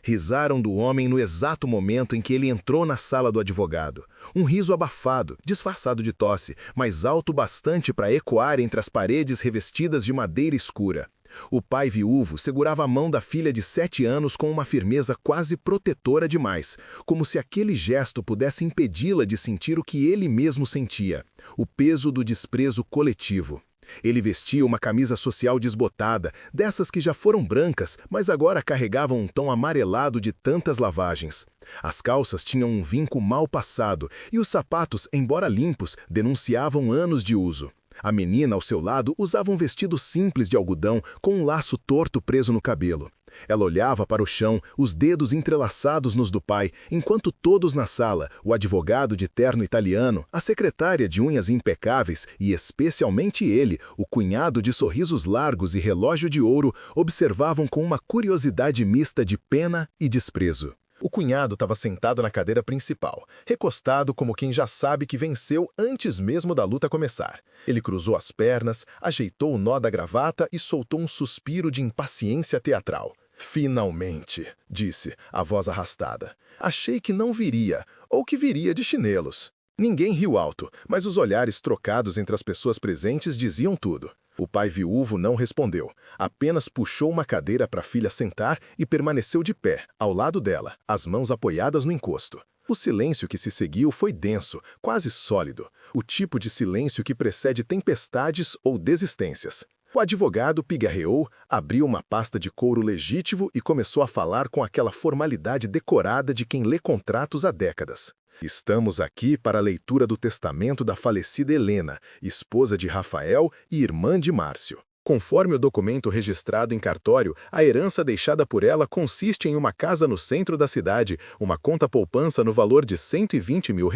Risaram do homem no exato momento em que ele entrou na sala do advogado. Um riso abafado, disfarçado de tosse, mas alto bastante para ecoar entre as paredes revestidas de madeira escura. O pai viúvo segurava a mão da filha de 7 anos com uma firmeza quase protetora demais, como se aquele gesto pudesse impedi-la de sentir o que ele mesmo sentia, o peso do desprezo coletivo. Ele vestia uma camisa social desbotada, dessas que já foram brancas, mas agora carregavam um tom amarelado de tantas lavagens. As calças tinham um vinco mal passado e os sapatos, embora limpos, denunciavam anos de uso. A menina, ao seu lado, usava um vestido simples de algodão com um laço torto preso no cabelo. Ela olhava para o chão, os dedos entrelaçados nos do pai, enquanto todos na sala, o advogado de terno italiano, a secretária de unhas impecáveis e especialmente ele, o cunhado de sorrisos largos e relógio de ouro, observavam com uma curiosidade mista de pena e desprezo. O cunhado estava sentado na cadeira principal, recostado como quem já sabe que venceu antes mesmo da luta começar. Ele cruzou as pernas, ajeitou o nó da gravata e soltou um suspiro de impaciência teatral. "Finalmente", disse, a voz arrastada. "Achei que não viria, ou que viria de chinelos." Ninguém riu alto, mas os olhares trocados entre as pessoas presentes diziam tudo. O pai viúvo não respondeu, apenas puxou uma cadeira para a filha sentar e permaneceu de pé, ao lado dela, as mãos apoiadas no encosto. O silêncio que se seguiu foi denso, quase sólido, o tipo de silêncio que precede tempestades ou desistências. O advogado pigarreou, abriu uma pasta de couro legítimo e começou a falar com aquela formalidade decorada de quem lê contratos há décadas. "Estamos aqui para a leitura do testamento da falecida Helena, esposa de Rafael e irmã de Márcio. Conforme o documento registrado em cartório, a herança deixada por ela consiste em uma casa no centro da cidade, uma conta-poupança no valor de R$120 mil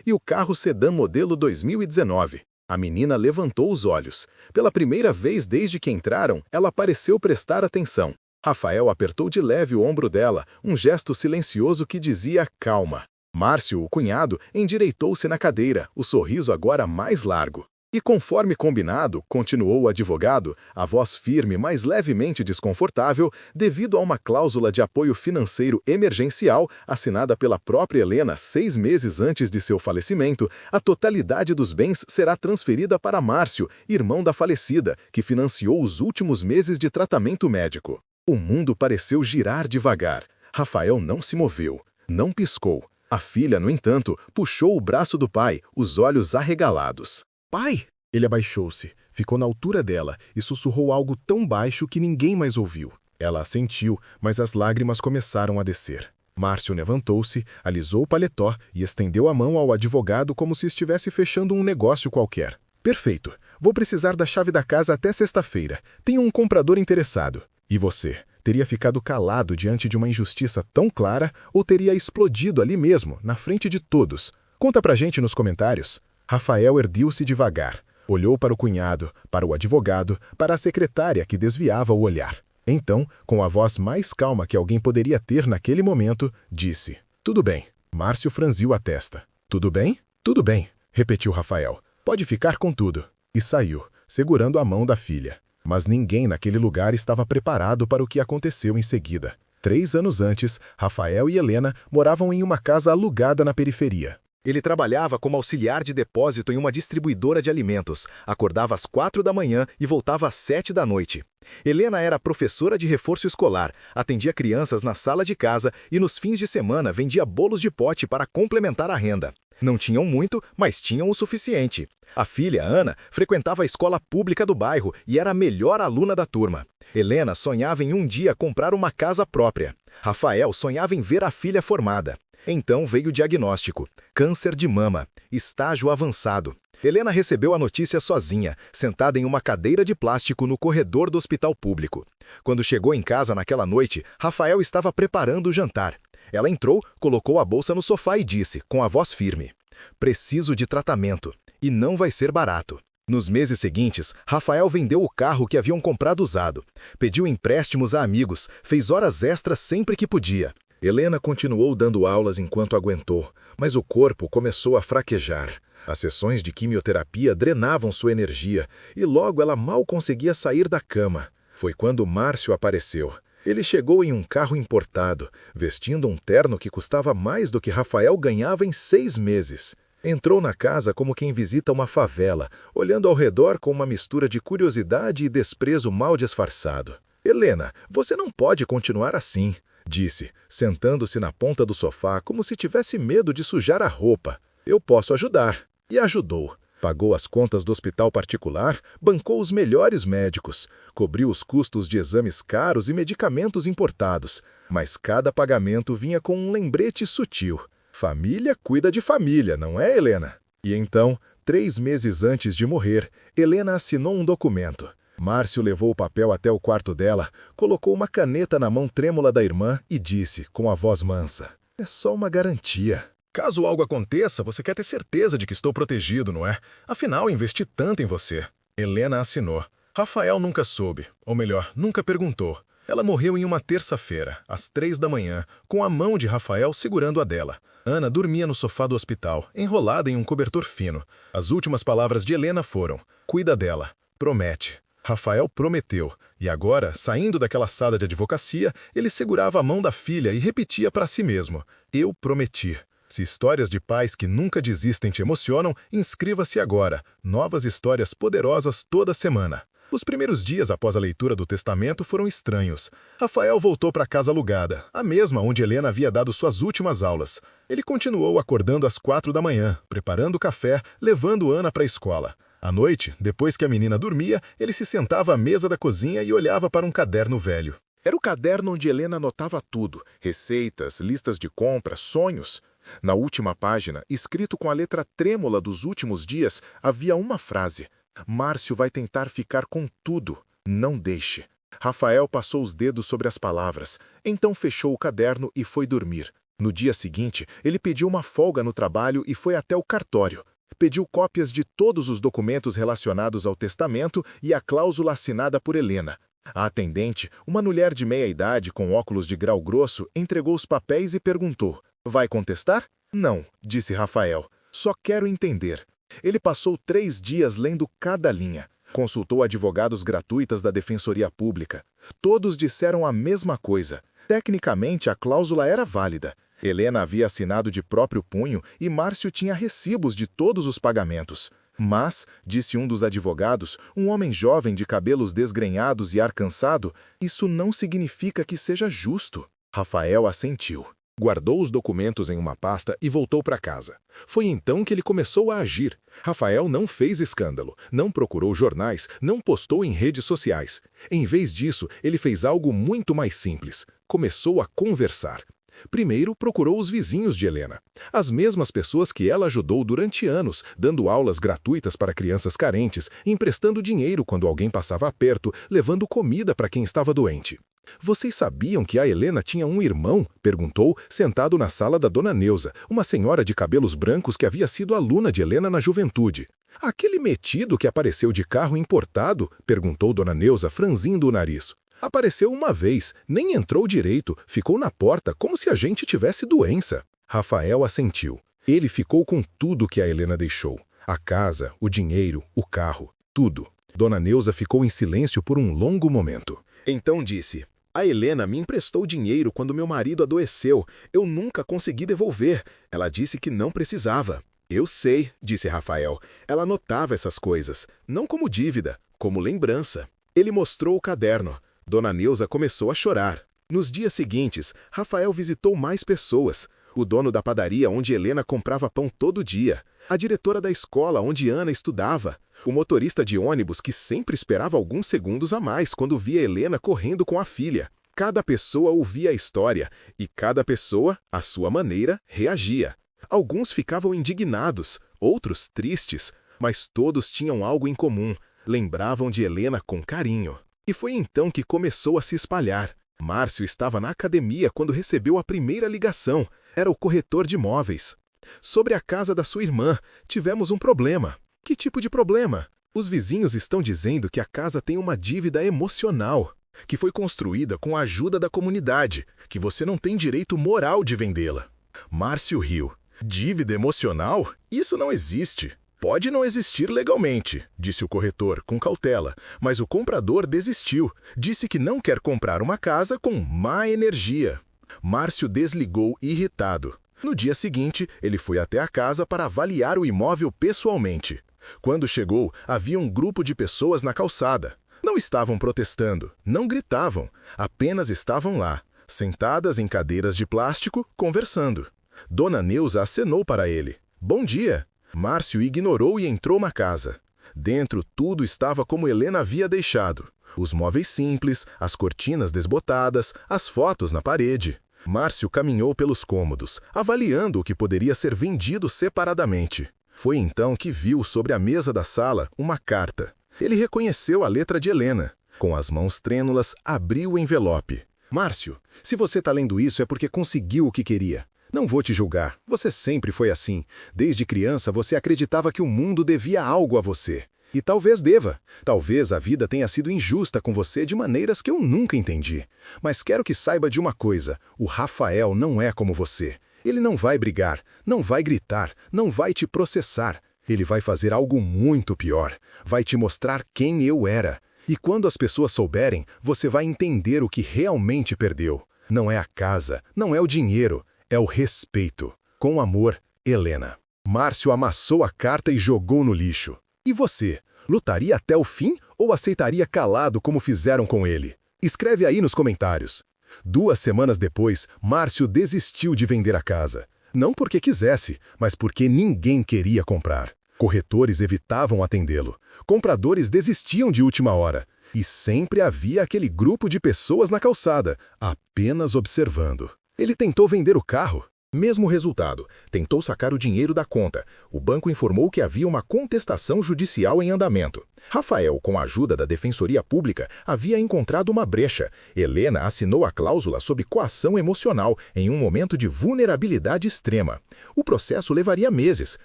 e o carro sedã modelo 2019. A menina levantou os olhos. Pela primeira vez desde que entraram, ela pareceu prestar atenção. Rafael apertou de leve o ombro dela, um gesto silencioso que dizia calma. Márcio, o cunhado, endireitou-se na cadeira, o sorriso agora mais largo. "E conforme combinado", continuou o advogado, a voz firme, mas levemente desconfortável, devido a uma cláusula de apoio financeiro emergencial assinada pela própria Helena 6 meses antes de seu falecimento, a totalidade dos bens será transferida para Márcio, irmão da falecida, que financiou os últimos meses de tratamento médico. O mundo pareceu girar devagar. Rafael não se moveu, não piscou. A filha, no entanto, puxou o braço do pai, os olhos arregalados. "Pai!" Ele abaixou-se, ficou na altura dela e sussurrou algo tão baixo que ninguém mais ouviu. Ela assentiu, mas as lágrimas começaram a descer. Márcio levantou-se, alisou o paletó e estendeu a mão ao advogado como se estivesse fechando um negócio qualquer. "Perfeito. Vou precisar da chave da casa até sexta-feira. Tenho um comprador interessado. E você? Teria ficado calado diante de uma injustiça tão clara ou teria explodido ali mesmo, na frente de todos? Conta pra gente nos comentários." Rafael ergueu-se devagar, olhou para o cunhado, para o advogado, para a secretária que desviava o olhar. Então, com a voz mais calma que alguém poderia ter naquele momento, disse: "Tudo bem." Márcio franziu a testa. "Tudo bem? Tudo bem", repetiu Rafael. "Pode ficar com tudo." E saiu, segurando a mão da filha. Mas ninguém naquele lugar estava preparado para o que aconteceu em seguida. 3 anos antes, Rafael e Helena moravam em uma casa alugada na periferia. Ele trabalhava como auxiliar de depósito em uma distribuidora de alimentos, acordava às 4 da manhã e voltava às 7 da noite. Helena era professora de reforço escolar, atendia crianças na sala de casa e nos fins de semana vendia bolos de pote para complementar a renda. Não tinham muito, mas tinham o suficiente. A filha, Ana, frequentava a escola pública do bairro e era a melhor aluna da turma. Helena sonhava em um dia comprar uma casa própria. Rafael sonhava em ver a filha formada. Então veio o diagnóstico: câncer de mama, estágio avançado. Helena recebeu a notícia sozinha, sentada em uma cadeira de plástico no corredor do hospital público. Quando chegou em casa naquela noite, Rafael estava preparando o jantar. Ela entrou, colocou a bolsa no sofá e disse, com a voz firme: "Preciso de tratamento, e não vai ser barato." Nos meses seguintes, Rafael vendeu o carro que haviam comprado usado. Pediu empréstimos a amigos, fez horas extras sempre que podia. Helena continuou dando aulas enquanto aguentou, mas o corpo começou a fraquejar. As sessões de quimioterapia drenavam sua energia e logo ela mal conseguia sair da cama. Foi quando Márcio apareceu. Ele chegou em um carro importado, vestindo um terno que custava mais do que Rafael ganhava em 6 meses. Entrou na casa como quem visita uma favela, olhando ao redor com uma mistura de curiosidade e desprezo mal disfarçado. Helena, você não pode continuar assim, disse, sentando-se na ponta do sofá como se tivesse medo de sujar a roupa. Eu posso ajudar. E ajudou. Pagou as contas do hospital particular, bancou os melhores médicos, cobriu os custos de exames caros e medicamentos importados, mas cada pagamento vinha com um lembrete sutil. Família cuida de família, não é, Helena? E então, 3 meses antes de morrer, Helena assinou um documento. Márcio levou o papel até o quarto dela, colocou uma caneta na mão trêmula da irmã e disse, com a voz mansa, é só uma garantia. Caso algo aconteça, você quer ter certeza de que estou protegido, não é? Afinal, investi tanto em você. Helena assinou. Rafael nunca soube, ou melhor, nunca perguntou. Ela morreu em uma terça-feira, às 3 da manhã, com a mão de Rafael segurando a dela. Ana dormia no sofá do hospital, enrolada em um cobertor fino. As últimas palavras de Helena foram, cuida dela, promete. Rafael prometeu, e agora, saindo daquela sala de advocacia, ele segurava a mão da filha e repetia para si mesmo, eu prometi. Se histórias de pais que nunca desistem te emocionam, inscreva-se agora. Novas histórias poderosas toda semana. Os primeiros dias após a leitura do testamento foram estranhos. Rafael voltou para a casa alugada, a mesma onde Helena havia dado suas últimas aulas. Ele continuou acordando às 4 da manhã, preparando café, levando Ana para a escola. À noite, depois que a menina dormia, ele se sentava à mesa da cozinha e olhava para um caderno velho. Era o caderno onde Helena anotava tudo, receitas, listas de compras, sonhos. Na última página, escrito com a letra trêmula dos últimos dias, havia uma frase. Márcio vai tentar ficar com tudo. Não deixe. Rafael passou os dedos sobre as palavras. Então fechou o caderno e foi dormir. No dia seguinte, ele pediu uma folga no trabalho e foi até o cartório. Pediu cópias de todos os documentos relacionados ao testamento e a cláusula assinada por Helena. A atendente, uma mulher de meia-idade com óculos de grau grosso, entregou os papéis e perguntou, vai contestar? Não, disse Rafael. Só quero entender. Ele passou 3 dias lendo cada linha. Consultou advogados gratuitas da Defensoria Pública. Todos disseram a mesma coisa. Tecnicamente, a cláusula era válida. Helena havia assinado de próprio punho e Márcio tinha recibos de todos os pagamentos. Mas, disse um dos advogados, um homem jovem de cabelos desgrenhados e ar cansado, isso não significa que seja justo. Rafael assentiu. Guardou os documentos em uma pasta e voltou para casa. Foi então que ele começou a agir. Rafael não fez escândalo, não procurou jornais, não postou em redes sociais. Em vez disso, ele fez algo muito mais simples. Começou a conversar. Primeiro, procurou os vizinhos de Helena. As mesmas pessoas que ela ajudou durante anos, dando aulas gratuitas para crianças carentes, emprestando dinheiro quando alguém passava aperto, levando comida para quem estava doente. Vocês sabiam que a Helena tinha um irmão? Perguntou, sentado na sala da Dona Neuza, uma senhora de cabelos brancos que havia sido aluna de Helena na juventude. Aquele metido que apareceu de carro importado? Perguntou Dona Neuza, franzindo o nariz. Apareceu uma vez, nem entrou direito, ficou na porta como se a gente tivesse doença. Rafael assentiu. Ele ficou com tudo que a Helena deixou. A casa, o dinheiro, o carro, tudo. Dona Neuza ficou em silêncio por um longo momento. Então disse, a Helena me emprestou dinheiro quando meu marido adoeceu. Eu nunca consegui devolver. Ela disse que não precisava. Eu sei, disse Rafael. Ela anotava essas coisas, não como dívida, como lembrança. Ele mostrou o caderno. Dona Neuza começou a chorar. Nos dias seguintes, Rafael visitou mais pessoas. O dono da padaria onde Helena comprava pão todo dia. A diretora da escola onde Ana estudava. O motorista de ônibus que sempre esperava alguns segundos a mais quando via Helena correndo com a filha. Cada pessoa ouvia a história e cada pessoa, à sua maneira, reagia. Alguns ficavam indignados, outros tristes, mas todos tinham algo em comum. Lembravam de Helena com carinho. E foi então que começou a se espalhar. Márcio estava na academia quando recebeu a primeira ligação. Era o corretor de imóveis. Sobre a casa da sua irmã, tivemos um problema. Que tipo de problema? Os vizinhos estão dizendo que a casa tem uma dívida emocional, que foi construída com a ajuda da comunidade, que você não tem direito moral de vendê-la. Márcio riu. Dívida emocional? Isso não existe. Pode não existir legalmente, disse o corretor com cautela, mas o comprador desistiu. Disse que não quer comprar uma casa com má energia. Márcio desligou irritado. No dia seguinte, ele foi até a casa para avaliar o imóvel pessoalmente. Quando chegou, havia um grupo de pessoas na calçada. Não estavam protestando, não gritavam, apenas estavam lá, sentadas em cadeiras de plástico, conversando. Dona Neuza acenou para ele. Bom dia. Márcio ignorou e entrou na casa. Dentro tudo estava como Helena havia deixado. Os móveis simples, as cortinas desbotadas, as fotos na parede. Márcio caminhou pelos cômodos, avaliando o que poderia ser vendido separadamente. Foi então que viu sobre a mesa da sala uma carta. Ele reconheceu a letra de Helena. Com as mãos trêmulas, abriu o envelope. Márcio, se você está lendo isso é porque conseguiu o que queria. Não vou te julgar, você sempre foi assim. Desde criança você acreditava que o mundo devia algo a você. E talvez deva. Talvez a vida tenha sido injusta com você de maneiras que eu nunca entendi. Mas quero que saiba de uma coisa, o Rafael não é como você. Ele não vai brigar, não vai gritar, não vai te processar. Ele vai fazer algo muito pior. Vai te mostrar quem eu era. E quando as pessoas souberem, você vai entender o que realmente perdeu. Não é a casa, não é o dinheiro. É o respeito. Com amor, Helena. Márcio amassou a carta e jogou no lixo. E você? Lutaria até o fim ou aceitaria calado como fizeram com ele? Escreve aí nos comentários. 2 semanas depois, Márcio desistiu de vender a casa. Não porque quisesse, mas porque ninguém queria comprar. Corretores evitavam atendê-lo. Compradores desistiam de última hora. E sempre havia aquele grupo de pessoas na calçada, apenas observando. Ele tentou vender o carro. Mesmo resultado, tentou sacar o dinheiro da conta. O banco informou que havia uma contestação judicial em andamento. Rafael, com a ajuda da Defensoria Pública, havia encontrado uma brecha. Helena assinou a cláusula sob coação emocional, em um momento de vulnerabilidade extrema. O processo levaria meses,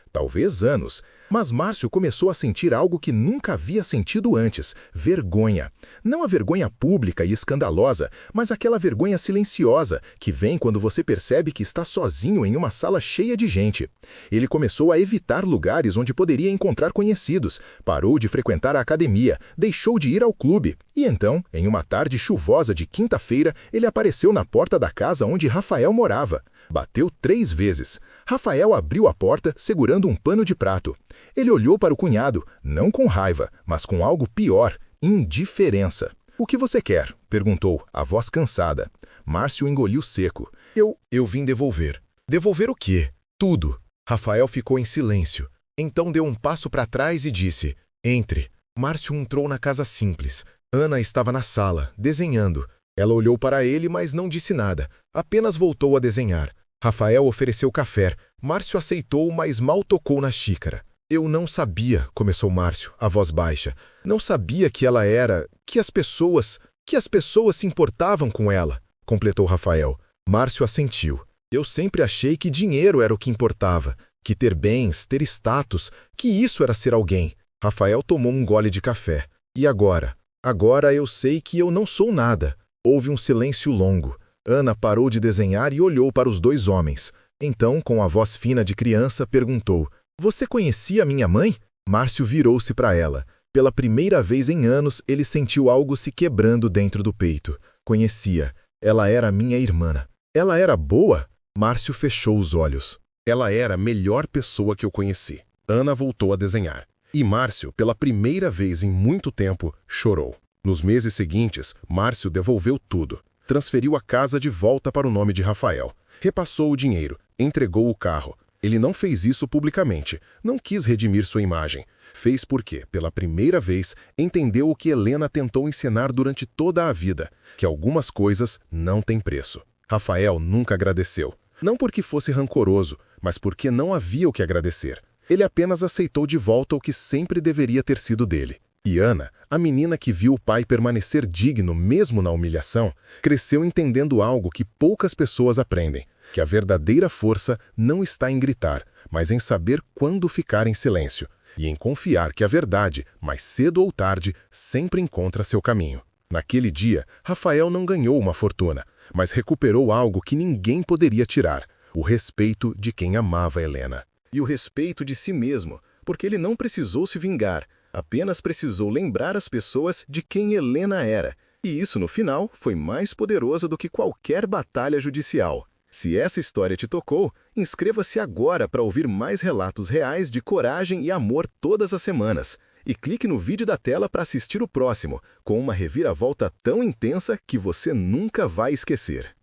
talvez anos. Mas Márcio começou a sentir algo que nunca havia sentido antes: vergonha. Não a vergonha pública e escandalosa, mas aquela vergonha silenciosa, que vem quando você percebe que está sozinho em uma sala cheia de gente. Ele começou a evitar lugares onde poderia encontrar conhecidos, parou de frequentar a academia, deixou de ir ao clube. E então, em uma tarde chuvosa de quinta-feira, ele apareceu na porta da casa onde Rafael morava. Bateu 3 vezes. Rafael abriu a porta, segurando um pano de prato. Ele olhou para o cunhado, não com raiva, mas com algo pior: indiferença. O que você quer? Perguntou, a voz cansada. Márcio engoliu seco. Eu vim devolver. Devolver o quê? Tudo. Rafael ficou em silêncio. Então deu um passo para trás e disse: entre. Márcio entrou na casa simples. Ana estava na sala, desenhando. Ela olhou para ele, mas não disse nada. Apenas voltou a desenhar. Rafael ofereceu café. Márcio aceitou, mas mal tocou na xícara. Eu não sabia, começou Márcio, a voz baixa. Não sabia que ela era... que as pessoas se importavam com ela, completou Rafael. Márcio assentiu. Eu sempre achei que dinheiro era o que importava, que ter bens, ter status, que isso era ser alguém. Rafael tomou um gole de café. E agora? Agora eu sei que eu não sou nada. Houve um silêncio longo. Ana parou de desenhar e olhou para os 2 homens. Então, com a voz fina de criança, perguntou: você conhecia minha mãe? Márcio virou-se para ela. Pela primeira vez em anos, ele sentiu algo se quebrando dentro do peito. Conhecia. Ela era minha irmã. Ela era boa? Márcio fechou os olhos. Ela era a melhor pessoa que eu conheci. Ana voltou a desenhar. E Márcio, pela primeira vez em muito tempo, chorou. Nos meses seguintes, Márcio devolveu tudo. Transferiu a casa de volta para o nome de Rafael. Repassou o dinheiro. Entregou o carro. Ele não fez isso publicamente. Não quis redimir sua imagem. Fez porque, pela primeira vez, entendeu o que Helena tentou ensinar durante toda a vida: que algumas coisas não têm preço. Rafael nunca agradeceu. Não porque fosse rancoroso, mas porque não havia o que agradecer. Ele apenas aceitou de volta o que sempre deveria ter sido dele. E Ana, a menina que viu o pai permanecer digno mesmo na humilhação, cresceu entendendo algo que poucas pessoas aprendem: que a verdadeira força não está em gritar, mas em saber quando ficar em silêncio, e em confiar que a verdade, mais cedo ou tarde, sempre encontra seu caminho. Naquele dia, Rafael não ganhou uma fortuna, mas recuperou algo que ninguém poderia tirar: o respeito de quem amava Helena. E o respeito de si mesmo, porque ele não precisou se vingar, apenas precisou lembrar as pessoas de quem Helena era. E isso, no final, foi mais poderoso do que qualquer batalha judicial. Se essa história te tocou, inscreva-se agora para ouvir mais relatos reais de coragem e amor todas as semanas. E clique no vídeo da tela para assistir o próximo, com uma reviravolta tão intensa que você nunca vai esquecer.